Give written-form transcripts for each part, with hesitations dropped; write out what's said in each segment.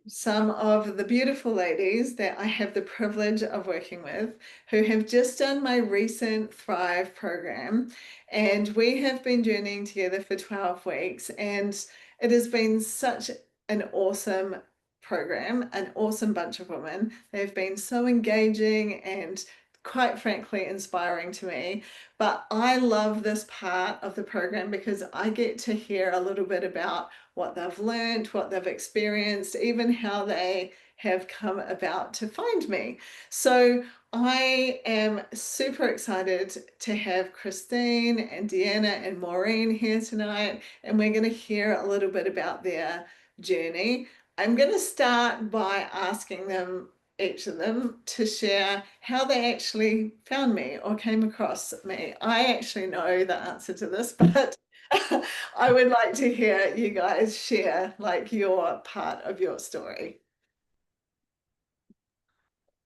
some of the beautiful ladies that I have the privilege of working with who have just done my recent Thrive program. And we have been journeying together for 12 weeks. And it has been such an awesome program, an awesome bunch of women. They've been so engaging and quite frankly inspiring to me. But I love this part of the program because I get to hear a little bit about what they've learned, what they've experienced, even how they have come about to find me. So I am super excited to have Christine and Deanna and Maureen here tonight, and we're going to hear a little bit about their journey. I'm going to start by asking them, each of them, to share how they actually found me or came across me. I actually know the answer to this, but I would like to hear you guys share like your part of your story.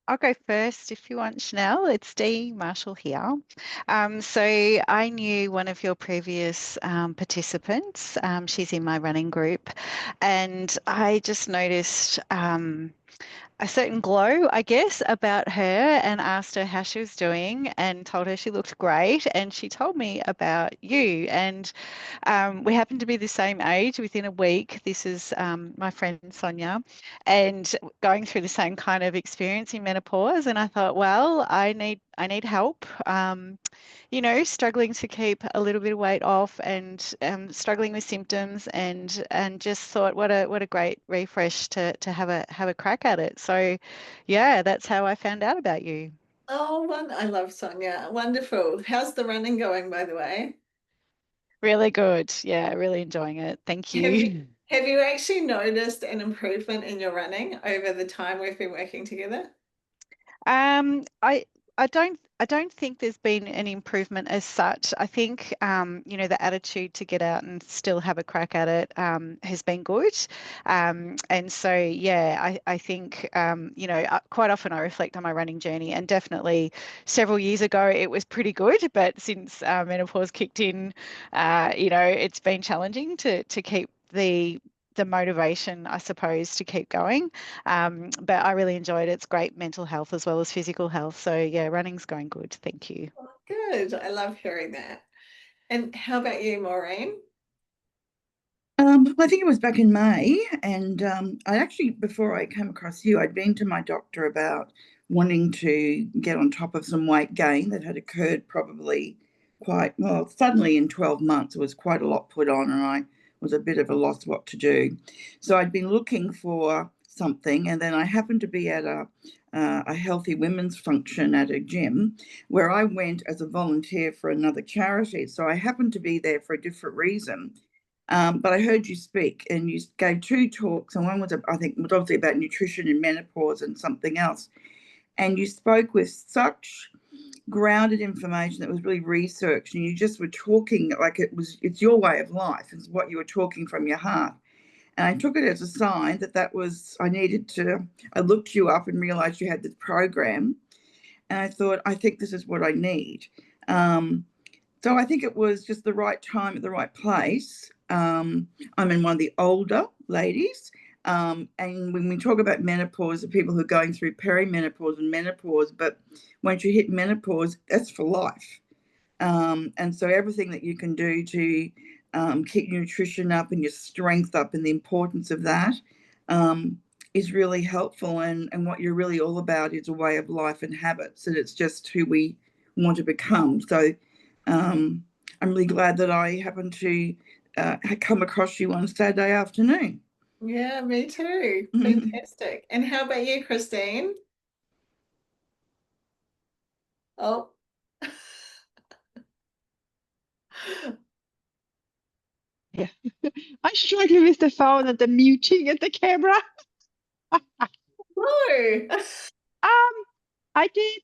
I'll go first if you want, Chanel. It's Dee Marshall here. So I knew one of your previous participants. She's in my running group, and I just noticed a certain glow, I guess, about her and asked her how she was doing and told her she looked great. And she told me about you. And we happen to be the same age within a week. This is my friend Sonia, and going through the same kind of experience in menopause. And I thought, well, I need help. Struggling to keep a little bit of weight off and struggling with symptoms, and just thought, what a great refresh to have a crack at it. So, yeah, that's how I found out about you. Oh, I love Sonia. Wonderful. How's the running going, by the way? Really good. Yeah, really enjoying it. Thank Have you you. have you actually noticed an improvement in your running over the time we've been working together? Um, I I don't think there's been an improvement as such. I think the attitude to get out and still have a crack at it has been good. And so yeah, I think quite often I reflect on my running journey, and definitely several years ago it was pretty good, but since menopause kicked in, it's been challenging to keep the motivation, I suppose, to keep going. But I really enjoyed it. It's great mental health as well as physical health. So yeah, running's going good. Thank you. Good. I love hearing that. And how about you, Maureen? I think it was back in May, and I actually, before I came across you, I'd been to my doctor about wanting to get on top of some weight gain that had occurred probably quite well suddenly in 12 months. It was quite a lot put on, and I was a bit of a loss what to do. So I'd been looking for something, and then I happened to be at a healthy women's function at a gym where I went as a volunteer for another charity. So I happened to be there for a different reason, but I heard you speak, and you gave two talks, and one was, I think, was obviously about nutrition and menopause and something else. And you spoke with such grounded information that was really researched, and you just were talking like it's your way of life, it's what you were talking from your heart. And I took it as a sign that was, I looked you up and realized you had this program, and I thought, I think this is what I need. Um, so I think it was just the right time at the right place. I'm in one of the older ladies. And when we talk about menopause, the people who are going through perimenopause and menopause, but once you hit menopause, that's for life. And so everything that you can do to keep your nutrition up and your strength up, and the importance of that, is really helpful. And what you're really all about is a way of life and habits, and it's just who we want to become. So um, I'm really glad that I happened to come across you on Saturday afternoon. Yeah, me too. Fantastic. And how about you, Christine? Oh, Yeah. I struggle with the phone and the muting and the camera. no. Um, I did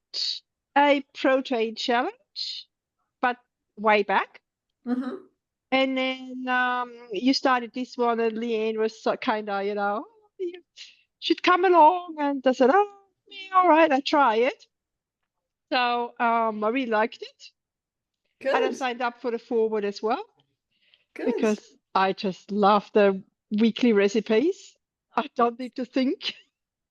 a protein challenge, but way back. hmm And then you started this one, and Leanne was so kind of, you should come along. And I said, oh, yeah, all right, I try it. So I really liked it. And I Good, signed up for the forward as well good. because I just love the weekly recipes. I don't need to think.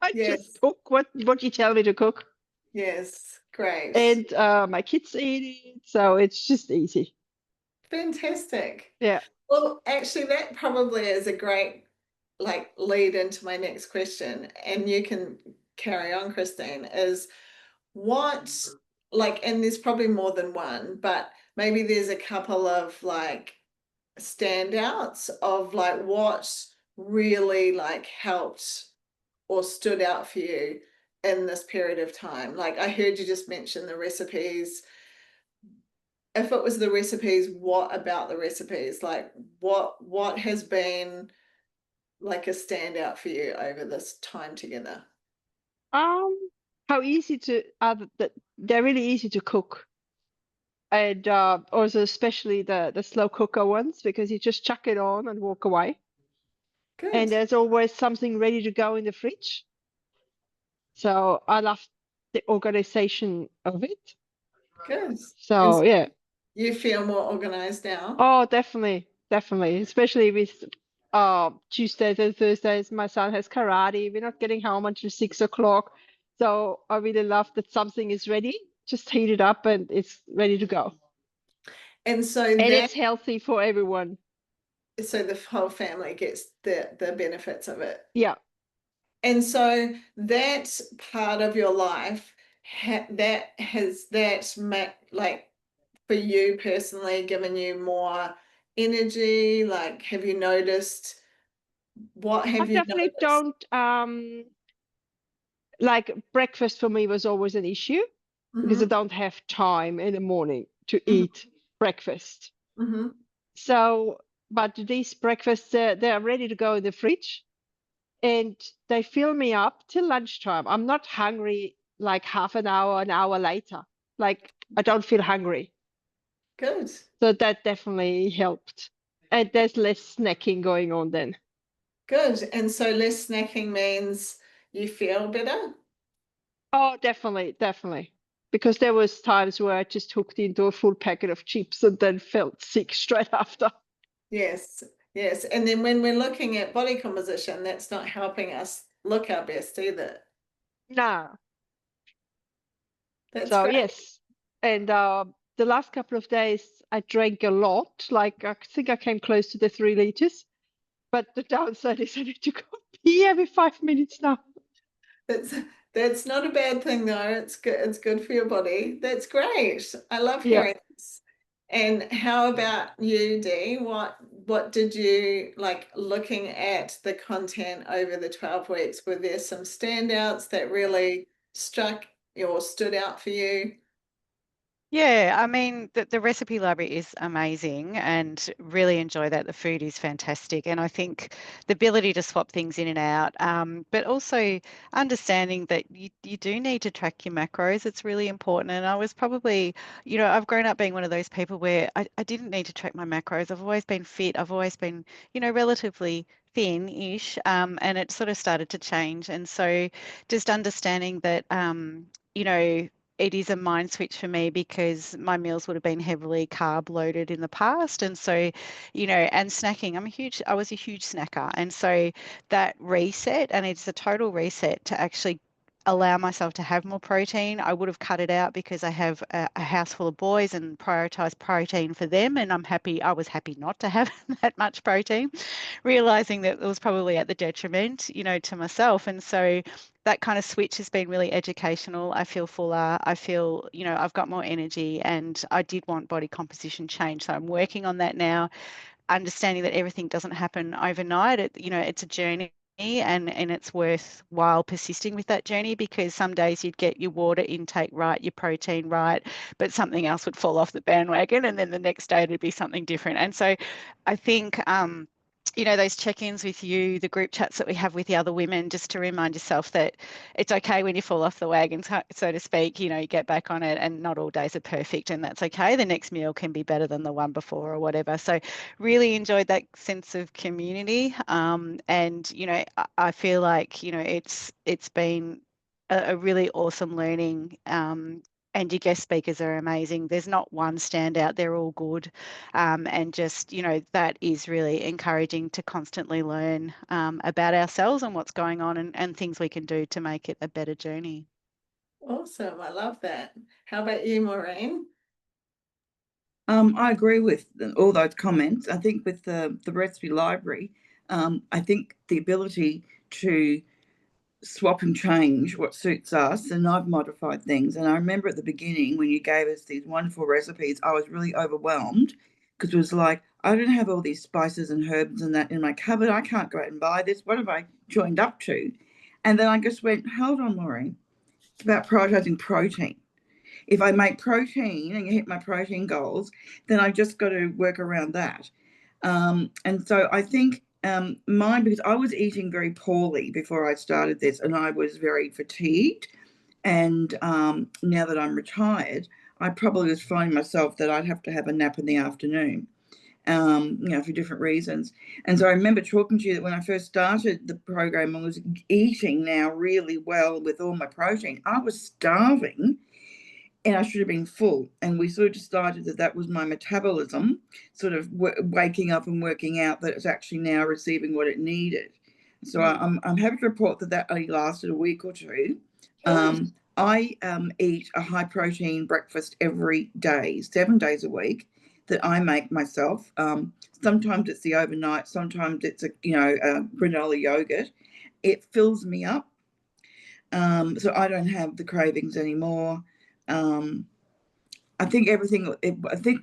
I Yes. just cook what you tell me to cook. Yes. Great. And my kids eat it, so it's just easy. Fantastic. Yeah. Well, actually, that probably is a great lead into my next question, and you can carry on, Christine, is what and there's probably more than one, but maybe there's a couple of standouts of what really helped or stood out for you in this period of time. Like I heard you just mention the recipes. If it was the recipes, what about the recipes? Like what has been like a standout for you over this time together? How easy to they're really easy to cook. And also especially the slow cooker ones, because you just chuck it on and walk away. And Good. there's always something ready to go in the fridge. So I love the organization of it. Good. So yeah. You feel more organized now? Oh, definitely, definitely. Especially with Tuesdays and Thursdays, my son has karate. We're not getting home until 6 o'clock. So I really love that something is ready. Just heat it up and it's ready to go. And so And it's healthy for everyone. So the whole family gets the benefits of it. Yeah. And so that part of your life that has for you personally given you more energy? Like, have you noticed what I have you definitely noticed? don't like breakfast for me was always an issue because I Mm-hmm. don't have time in the morning to Mm-hmm. eat breakfast. Mm-hmm. So, but these breakfasts, they're ready to go in the fridge and they fill me up till lunchtime. I'm not hungry like half an hour later. Like I don't feel hungry. Good. So that definitely helped. And there's less snacking going on then. Good. And so less snacking means you feel better? Oh, definitely, definitely. Because there was times where I just hooked into a full packet of chips and then felt sick straight after. Yes. Yes. And then when we're looking at body composition, that's not helping us look our best either. No. That's So great. yes. And the last couple of days I drank a lot. Like I think I came close to the 3 liters. But the downside is I need to go pee every 5 minutes now. That's not a bad thing though. It's good. It's good for your body. That's great. I love Yeah. hearing this. And how about you, Dee? What did you like looking at the content over the 12 weeks? Were there some standouts that really struck or stood out for you? Yeah, I mean, the recipe library is amazing and really enjoy that. The food is fantastic. And I think the ability to swap things in and out, but also understanding that you do need to track your macros. It's really important. And I was probably, I've grown up being one of those people where I didn't need to track my macros. I've always been fit. I've always been, relatively thin-ish, and it sort of started to change. And so just understanding that, it is a mind switch for me because my meals would have been heavily carb loaded in the past. And so, and snacking, I was a huge snacker. And so that reset, and it's a total reset to actually allow myself to have more protein. I would have cut it out because I have a house full of boys and prioritize protein for them. And I was happy not to have that much protein, realizing that it was probably at the detriment, to myself. And so that kind of switch has been really educational. I feel fuller. I feel, I've got more energy and I did want body composition change. So I'm working on that now, understanding that everything doesn't happen overnight. It's a journey. And it's worthwhile persisting with that journey because some days you'd get your water intake right, your protein right, but something else would fall off the bandwagon, and then the next day it'd be something different. And so I think those check-ins with you, the group chats that we have with the other women, just to remind yourself that it's okay when you fall off the wagon, so to speak, you get back on it, and not all days are perfect, and that's okay. The next meal can be better than the one before or whatever. So really enjoyed that sense of community. And, I feel like, it's been a really awesome learning, and your guest speakers are amazing. There's not one standout, they're all good. And just, that is really encouraging to constantly learn about ourselves and what's going on, and things we can do to make it a better journey. Awesome. I love that. How about you, Maureen? I agree with all those comments. I think with the recipe library, I think the ability to swap and change what suits us, and I've modified things. And I remember at the beginning when you gave us these wonderful recipes, I was really overwhelmed because it was like, I don't have all these spices and herbs and that in my cupboard. I can't go out and buy this. What have I joined up to? And then I just went, hold on, Maureen. It's about prioritizing protein. If I make protein and hit my protein goals, then I just got to work around that. And so I think mine, because I was eating very poorly before I started this, and I was very fatigued. And now that I'm retired, I probably was finding myself that I'd have to have a nap in the afternoon, for different reasons. And so I remember talking to you that when I first started the program, I was eating now really well with all my protein. I was starving and I should have been full. And we sort of decided that that was my metabolism sort of waking up and working out that it's actually now receiving what it needed. So I'm happy to report that only lasted a week or two. I eat a high protein breakfast every day, 7 days a week, that I make myself. Sometimes it's the overnight, sometimes it's a granola yogurt. It fills me up, so I don't have the cravings anymore. I think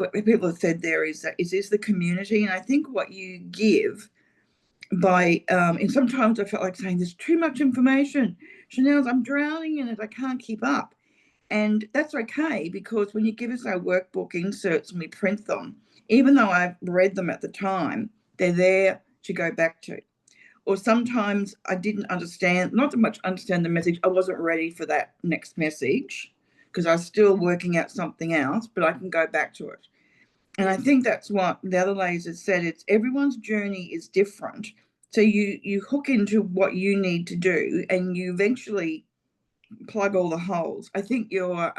what people have said there is that it is the community, and I think what you give by and sometimes I felt like saying there's too much information. Chanel's, I'm drowning in it. I can't keep up. And that's okay, because when you give us our workbook inserts and we print them, even though I've read them at the time, they're there to go back to. Or sometimes I didn't understand, not so much understand the message, I wasn't ready for that next message because I was still working out something else, but I can go back to it. And I think that's what the other ladies have said. It's everyone's journey is different. So you hook into what you need to do and you eventually plug all the holes. I think your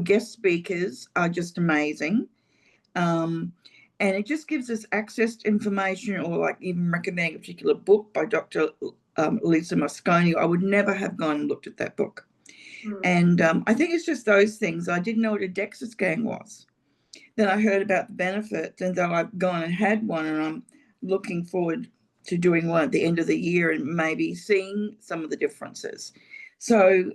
guest speakers are just amazing. And it just gives us access to information, or like even recommending a particular book by Dr. Lisa Mosconi. I would never have gone and looked at that book. And I think it's just those things. I didn't know what a DEXA scan was. Then I heard about the benefits, and then I've gone and had one, and I'm looking forward to doing one at the end of the year and maybe seeing some of the differences. So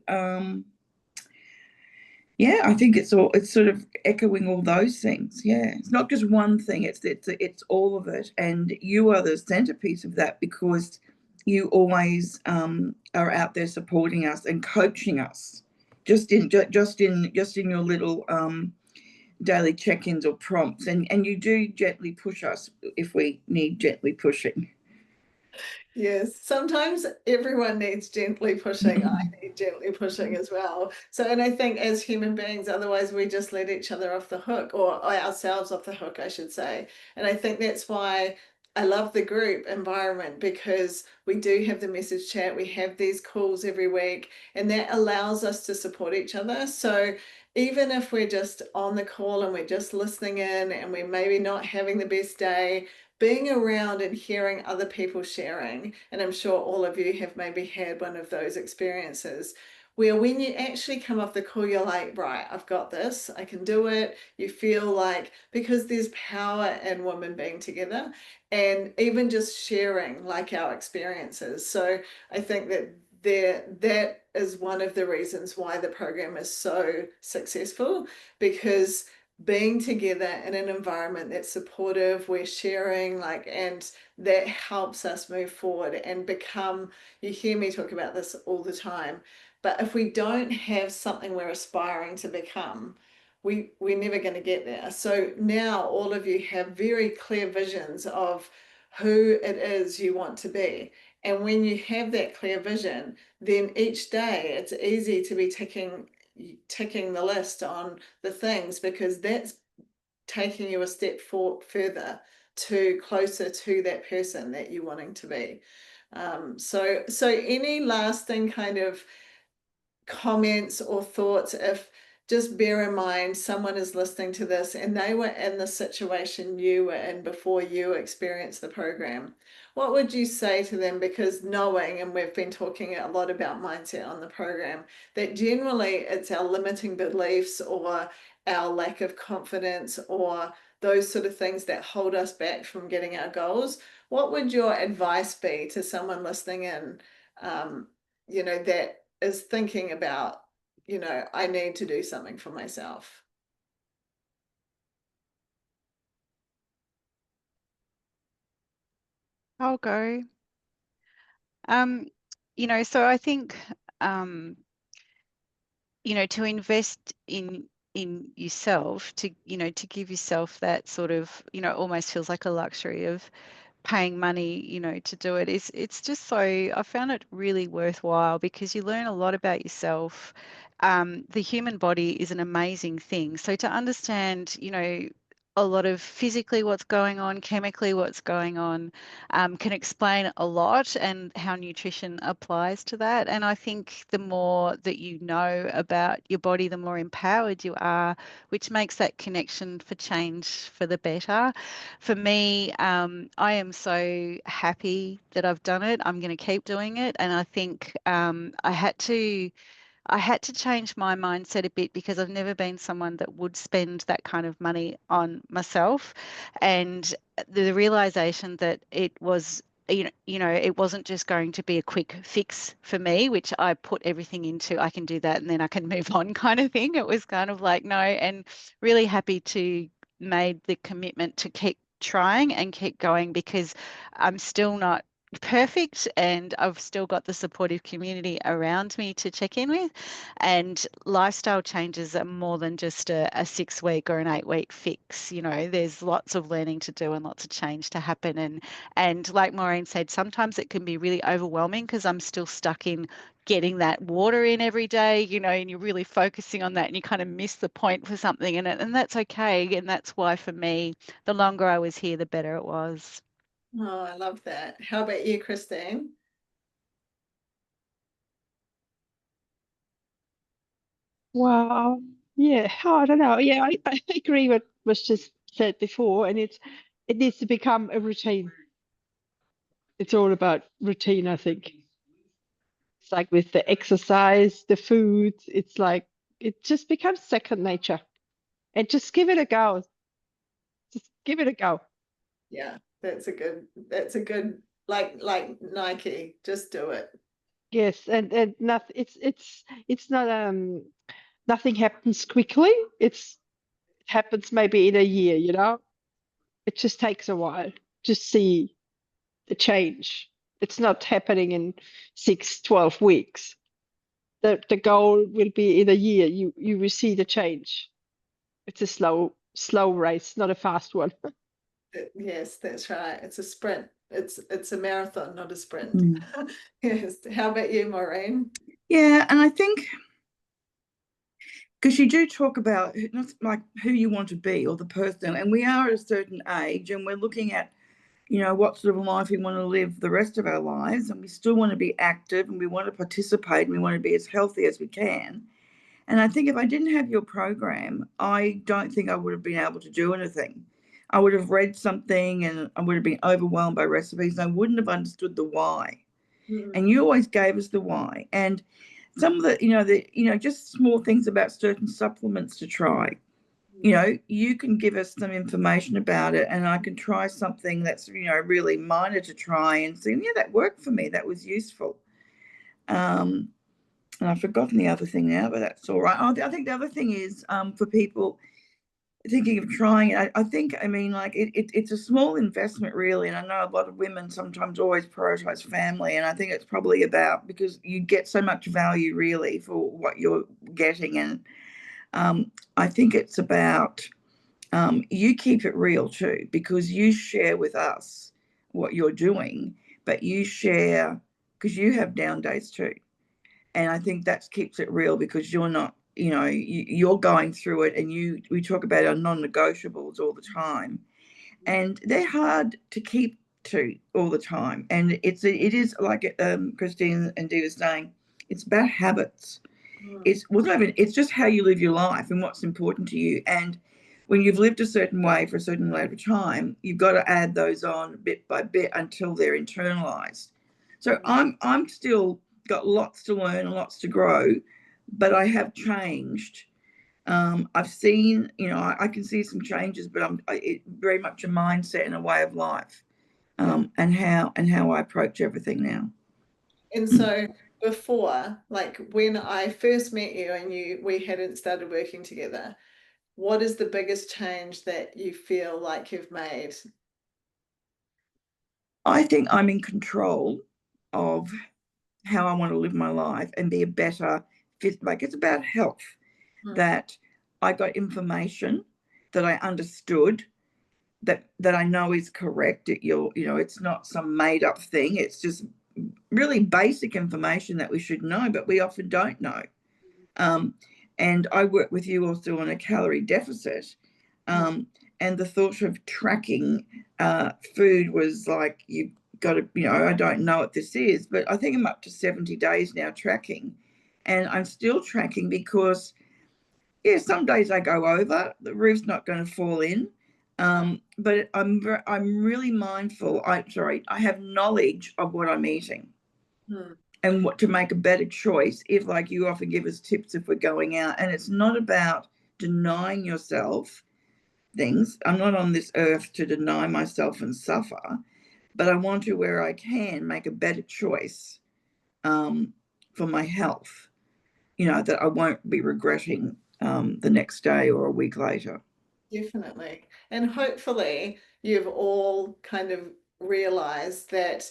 yeah, I think it's sort of echoing all those things. Yeah, it's not just one thing; it's all of it. And you are the centerpiece of that, because you always are out there supporting us and coaching us, just in your little daily check-ins or prompts, and you do gently push us if we need gently pushing. Yes, sometimes everyone needs gently pushing. I need gently pushing as well. So, and I think as human beings, otherwise we just let each other off the hook, or ourselves off the hook, I should say. And I think that's why I love the group environment, because we do have the message chat, we have these calls every week, and that allows us to support each other. So even if we're just on the call and we're just listening in and we're maybe not having the best day, being around and hearing other people sharing, and I'm sure all of you have maybe had one of those experiences where when you actually come off the call, you're like, right, I've got this, I can do it. You feel like, because there's power in women being together and even just sharing like our experiences. So I think that is one of the reasons why the program is so successful, because being together in an environment that's supportive, we're sharing, and that helps us move forward and become, you hear me talk about this all the time, but if we don't have something we're aspiring to become, we're never going to get there. So now all of you have very clear visions of who it is you want to be. And when you have that clear vision, then each day it's easy to be ticking the list on the things, because that's taking you a step further to closer to that person that you're wanting to be. So any lasting kind of comments or thoughts, if just bear in mind someone is listening to this and they were in the situation you were in before you experienced the program. What would you say to them? Because knowing, and we've been talking a lot about mindset on the program, that generally it's our limiting beliefs or our lack of confidence or those sort of things that hold us back from getting our goals. What would your advice be to someone listening in, that is thinking about, I need to do something for myself? I'll go. So I think, to invest in yourself, to give yourself that sort of, almost feels like a luxury of paying money, to do it. It's just so, I found it really worthwhile because you learn a lot about yourself. The human body is an amazing thing. So to understand, a lot of physically what's going on, chemically what's going on, can explain a lot and how nutrition applies to that. And I think the more that you know about your body, the more empowered you are, which makes that connection for change for the better. For me, I am so happy that I've done it. I'm going to keep doing it. And I think I had to change my mindset a bit because I've never been someone that would spend that kind of money on myself. And the realization that it was, it wasn't just going to be a quick fix for me, which I put everything into, I can do that and then I can move on kind of thing. It was kind of like, no, and really happy to made the commitment to keep trying and keep going because I'm still not perfect and I've still got the supportive community around me to check in with. And lifestyle changes are more than just a 6 week or an 8 week fix. There's lots of learning to do and lots of change to happen. And like Maureen said, sometimes it can be really overwhelming because I'm still stuck in getting that water in every day, and you're really focusing on that and you kind of miss the point for something, and that's okay. And that's why for me, the longer I was here, the better it was. Oh, I love that. How about you, Christine? Wow. Yeah, I don't know. Yeah, I agree what was just said before, and it needs to become a routine. It's all about routine, I think. It's like with the exercise, the food, it's like it just becomes second nature. And just give it a go. Just give it a go. Yeah, that's a good like Nike, just do it. Yes, and nothing it's not nothing happens quickly. It happens maybe in a year, It just takes a while to see the change. It's not happening in 6, 12 weeks. The goal will be in a year. You will see the change. It's a slow race, not a fast one. Yes, that's right. It's a sprint. It's a marathon, not a sprint. Mm. Yes. How about you, Maureen? Yeah, and I think because you do talk about like who you want to be or the person, and we are at a certain age, and we're looking at what sort of life we want to live the rest of our lives, and we still want to be active and we want to participate and we want to be as healthy as we can. And I think if I didn't have your program, I don't think I would have been able to do anything. I would have read something and I would have been overwhelmed by recipes and I wouldn't have understood the why. And you always gave us the why. And some of just small things about certain supplements to try. You can give us some information about it and I can try something that's, really minor to try and see, yeah, that worked for me. That was useful. And I've forgotten the other thing now, but that's all right. I think the other thing is for people thinking of trying it, I think, like it's a small investment really. And I know a lot of women sometimes always prioritize family. And I think it's probably about because you get so much value really for what you're getting. And I think it's about you keep it real too, because you share with us what you're doing, but you share because you have down days too. And I think that keeps it real because you're not, you're going through it, and we talk about our non-negotiables all the time, and they're hard to keep to all the time. And it is like Christine and Dee was saying, it's about habits. It's just how you live your life and what's important to you. And when you've lived a certain way for a certain amount of time, you've got to add those on bit by bit until they're internalized. So I'm still got lots to learn and lots to grow, but I have changed. I've seen, I can see some changes, but it's very much a mindset and a way of life, and how I approach everything now. And so before, like when I first met you and we hadn't started working together, what is the biggest change that you feel like you've made? I think I'm in control of how I want to live my life and be a better fit. Like, it's about health, that I got information that I understood, that I know is correct. It's not some made up thing. It's just really basic information that we should know, but we often don't know. And I work with you also on a calorie deficit. And the thought of tracking food was like, you've got to, I don't know what this is, but I think I'm up to 70 days now tracking. And I'm still tracking because, yeah, some days I go over, the roof's not going to fall in. But I'm really mindful. I have knowledge of what I'm eating. And what to make a better choice, if, like, you often give us tips if we're going out, and it's not about denying yourself things. I'm not on this earth to deny myself and suffer, but I want to, where I can, make a better choice for my health, that I won't be regretting the next day or a week later. Definitely. And hopefully you've all kind of realized that.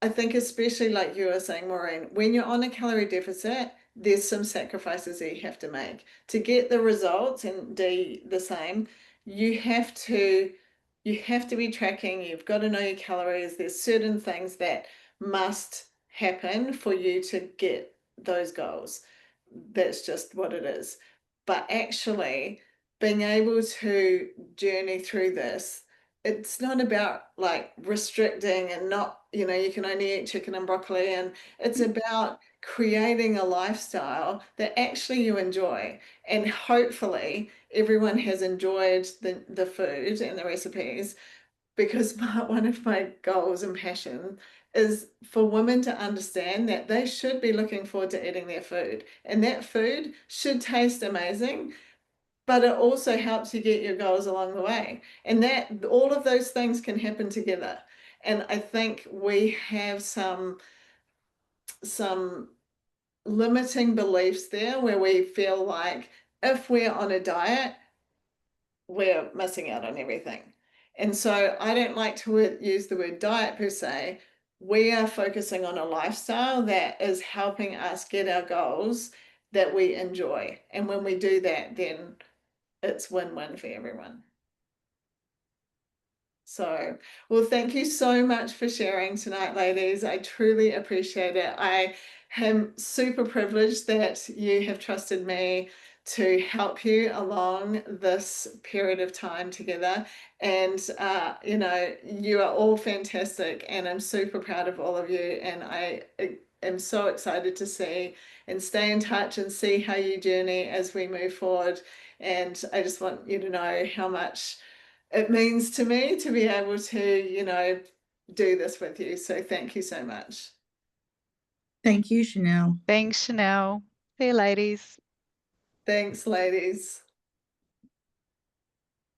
I think especially like you were saying, Maureen, when you're on a calorie deficit, there's some sacrifices that you have to make to get the results, and the same. You have to be tracking, you've got to know your calories. There's certain things that must happen for you to get those goals. That's just what it is. But actually being able to journey through this, it's not about like restricting and not, you can only eat chicken and broccoli, and it's about creating a lifestyle that actually you enjoy. And hopefully everyone has enjoyed the food and the recipes, because one of my goals and passion is for women to understand that they should be looking forward to eating their food, and that food should taste amazing, but it also helps you get your goals along the way. And that all of those things can happen together. And I think we have some limiting beliefs there, where we feel like if we're on a diet, we're missing out on everything. And so I don't like to use the word diet per se. We are focusing on a lifestyle that is helping us get our goals that we enjoy. And when we do that, then it's win-win for everyone. So, well, thank you so much for sharing tonight, ladies. I truly appreciate it. I am super privileged that you have trusted me to help you along this period of time together. And, you are all fantastic, and I'm super proud of all of you. And I am so excited to see and stay in touch and see how you journey as we move forward. And I just want you to know how much it means to me to be able to, do this with you. So thank you so much. Thank you, Chanel. Thanks, Chanel. See you, ladies. Thanks, ladies.